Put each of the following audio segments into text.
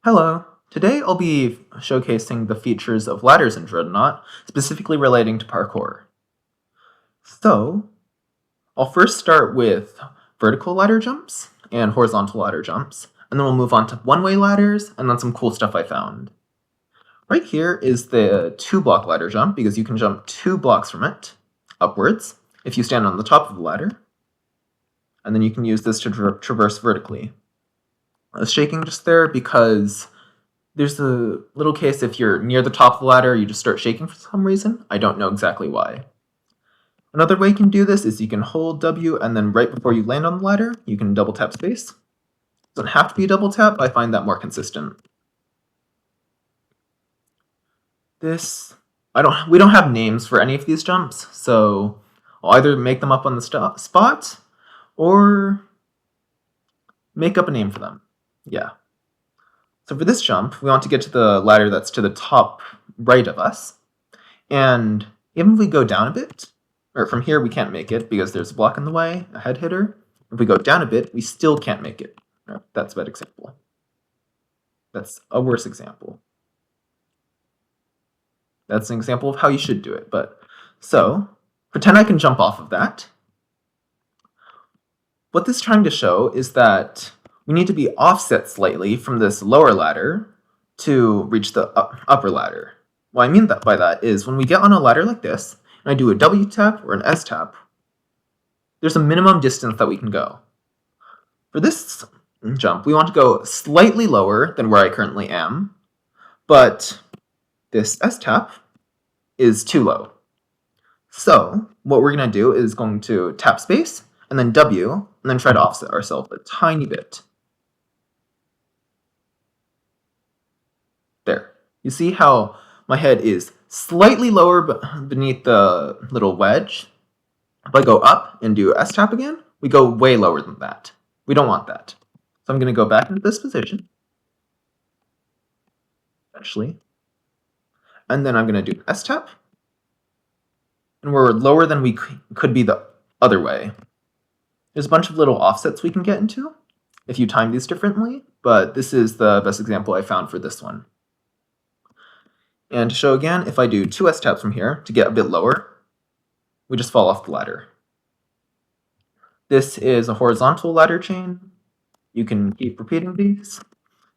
Hello. Today I'll be showcasing the features of ladders in Dreadnought, specifically relating to parkour. So, I'll first start with vertical ladder jumps and horizontal ladder jumps, and then we'll move on to one-way ladders and then some cool stuff I found. Right here is the two-block ladder jump because you can jump 2 blocks from it upwards if you stand on the top of the ladder, and then you can use this to traverse vertically. I was shaking just there because there's a little case if you're near the top of the ladder, you just start shaking for some reason. I don't know exactly why. Another way you can do this is you can hold W and then right before you land on the ladder, you can double tap space. It doesn't have to be a double tap, I find that more consistent. We don't have names for any of these jumps, so I'll either make them up on the spot or make up a name for them. Yeah. So for this jump, we want to get to the ladder that's to the top right of us. And even if we go down a bit, or from here we can't make it because there's a block in the way, a head hitter. If we go down a bit, we still can't make it. No, that's a bad example. That's a worse example. That's an example of how you should do it. So, pretend I can jump off of that. What this is trying to show is that we need to be offset slightly from this lower ladder to reach the upper ladder. What I mean by that is when we get on a ladder like this, and I do a W tap or an S tap, there's a minimum distance that we can go. For this jump, we want to go slightly lower than where I currently am, but this S tap is too low. So what we're going to do is going to tap space, and then W, and then try to offset ourselves a tiny bit. There. You see how my head is slightly lower beneath the little wedge? If I go up and do S tap again, we go way lower than that. We don't want that. So I'm going to go back into this position, eventually. And then I'm going to do S tap. And we're lower than we could be the other way. There's a bunch of little offsets we can get into if you time these differently, but this is the best example I found for this one. And to show again, if I do 2 S taps from here to get a bit lower, we just fall off the ladder. This is a horizontal ladder chain. You can keep repeating these.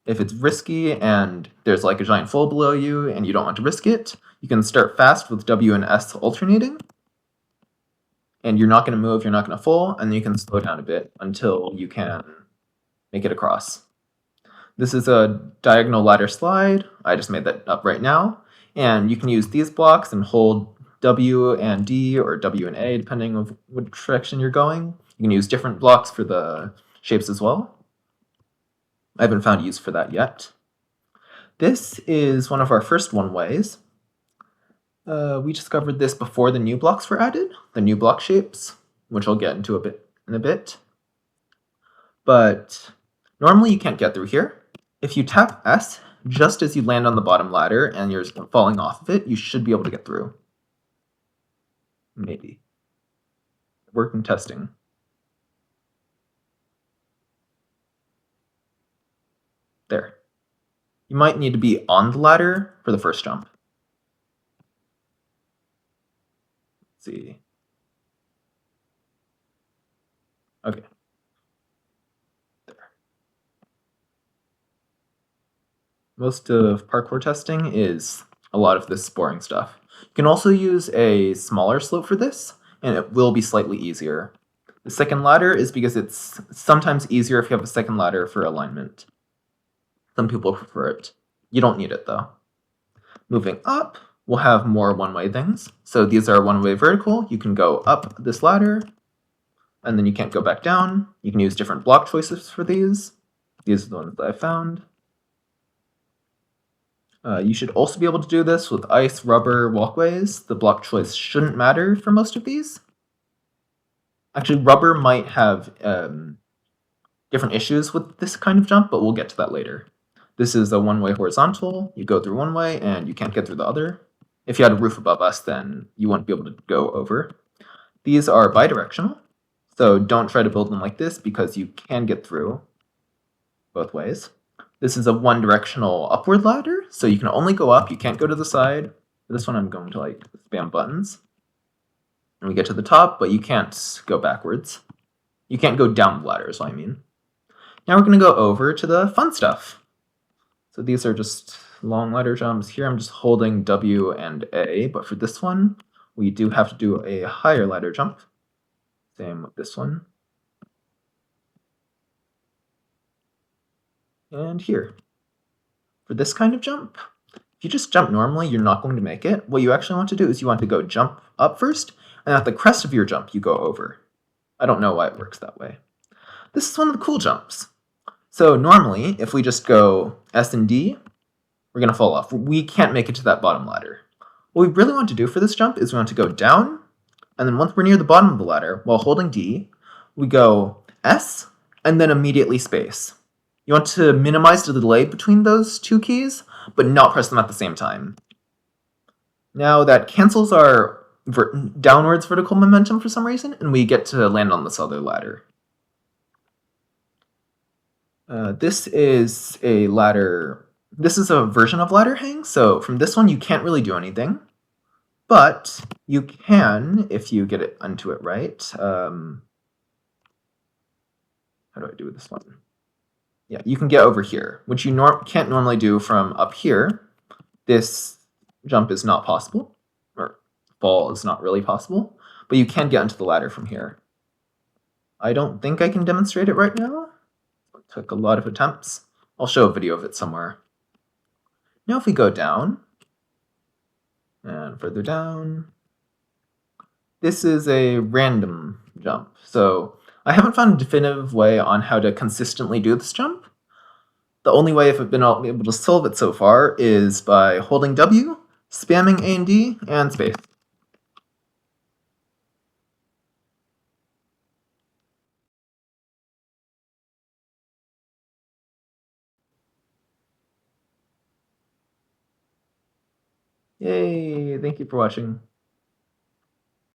If it's risky and there's like a giant fall below you and you don't want to risk it, you can start fast with W and S alternating. And you're not going to move, you're not going to fall, and then you can slow down a bit until you can make it across. This is a diagonal ladder slide. I just made that up right now. And you can use these blocks and hold W and D or W and A, depending on which direction you're going. You can use different blocks for the shapes as well. I haven't found use for that yet. This is one of our first one-ways. We discovered this before the new blocks were added, the new block shapes, which I'll get into in a bit. But normally you can't get through here. If you tap S just as you land on the bottom ladder and you're falling off of it, you should be able to get through. Maybe. Work in testing. There. You might need to be on the ladder for the first jump. Let's see. Okay. There. Most of parkour testing is a lot of this boring stuff. You can also use a smaller slope for this, and it will be slightly easier. The second ladder is because it's sometimes easier if you have a second ladder for alignment. Some people prefer it. You don't need it though. Moving up, we'll have more one-way things. So these are one-way vertical. You can go up this ladder, and then you can't go back down. You can use different block choices for these. These are the ones that I found. You should also be able to do this with ice, rubber, walkways. The block choice shouldn't matter for most of these. Actually, rubber might have different issues with this kind of jump, but we'll get to that later. This is a one-way horizontal. You go through one way and you can't get through the other. If you had a roof above us, then you wouldn't be able to go over. These are bidirectional, so don't try to build them like this because you can get through both ways. This is a one-directional upward ladder, so you can only go up, you can't go to the side. For this one, I'm going to like spam buttons. And we get to the top, but you can't go backwards. You can't go down the ladder is what I mean. Now we're going to go over to the fun stuff. So these are just long ladder jumps. Here I'm just holding W and A, but for this one, we do have to do a higher ladder jump. Same with this one. And here. For this kind of jump, if you just jump normally, you're not going to make it. What you actually want to do is you want to go jump up first, and at the crest of your jump, you go over. I don't know why it works that way. This is one of the cool jumps. So normally, if we just go S and D, we're going to fall off. We can't make it to that bottom ladder. What we really want to do for this jump is we want to go down, and then once we're near the bottom of the ladder, while holding D, we go S, and then immediately space. You want to minimize the delay between those two keys, but not press them at the same time. Now that cancels our downwards vertical momentum for some reason, and we get to land on this other ladder. This is a ladder. This is a version of ladder hang, so from this one you can't really do anything, but you can if you get it onto it right. How do I do this one? Yeah, you can get over here, which you can't normally do from up here. This jump is not possible, or fall is not really possible, but you can get onto the ladder from here. I don't think I can demonstrate it right now. It took a lot of attempts. I'll show a video of it somewhere. Now if we go down, and further down, this is a random jump. So I haven't found a definitive way on how to consistently do this jump. The only way I've been able to solve it so far is by holding W, spamming A and D, and space. Yay, thank you for watching.